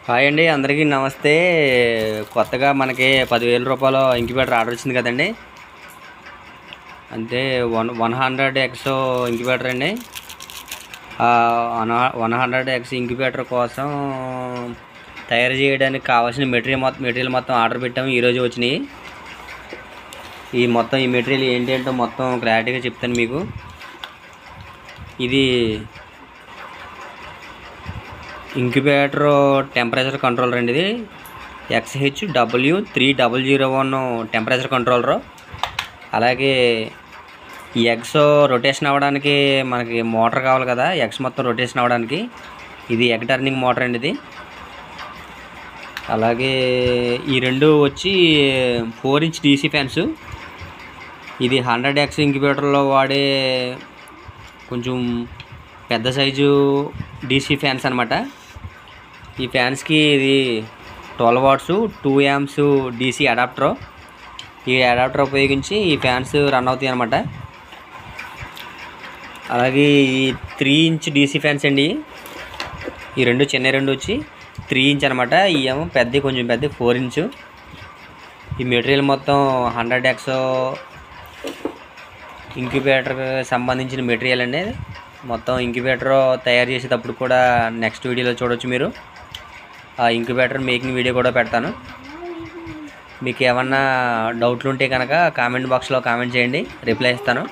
Hi అండి, అందరికీ నమస్తే. కొత్తగా మనకి 10,000 రూపాయలు ఇంక్యుబేటర్ ఆర్డర్ వచ్చింది కదండి. అంటే 100x ఇంక్యుబేటర్ అండి. 100x ఇంక్యుబేటర్ కోసం తయారు చేయడానికి కావాల్సిన మెటీరియల్ మొత్తం ఆర్డర్ పెట్టాము. ఈరోజు వచ్చినాయి. ఈ మెటీరియల్ ఏంటంటే మొత్తం క్లారిటీగా చెప్తాను మీకు. ఇది ఇంక్యుబేటర్ టెంపరేచర్ కంట్రోలర్ అండి. ఇది XHW3001 టెంపరేచర్ కంట్రోలరు. అలాగే ఈ ఎగ్స్ రొటేషన్ అవ్వడానికి మనకి మోటార్ కావాలి కదా, ఎగ్స్ మొత్తం రొటేషన్ అవ్వడానికి. ఇది ఎగ్ టర్నింగ్ మోటార్ అండి ఇది. అలాగే ఈ రెండు వచ్చి 4 ఇంచ్ DC ఫ్యాన్స్. ఇది 100x ఇంక్యుబేటర్లో వాడే కొంచెం పెద్ద సైజు DC ఫ్యాన్స్ అనమాట. ఈ ఫ్యాన్స్కి ఇది 12 వాట్స్ 2 amps DC అడాప్టర్. ఈ అడాప్టర్ ఉపయోగించి ఈ ఫ్యాన్స్ రన్ అవుతాయి అనమాట. అలాగే ఈ 3 ఇంచ్ DC ఫ్యాన్స్ అండి. ఈ రెండు వచ్చి 3 ఇంచ్ అనమాట. ఈ ఏమో కొంచెం పెద్ద 4 ఇంచ్. ఈ మెటీరియల్ మొత్తం 100x ఇంక్యుబేటర్కి సంబంధించిన మెటీరియల్ అండి. మొత్తం ఇంక్యుబేటర్ తయారు చేసేటప్పుడు కూడా నెక్స్ట్ వీడియోలో చూడవచ్చు మీరు. ఆ ఇంక్యుబేటర్ మేకింగ్ వీడియో కూడా పెడతాను. మీకు ఏమన్నా డౌట్లు ఉంటే కనుక కామెంట్ బాక్స్లో కామెంట్ చేయండి, రిప్లై ఇస్తాను.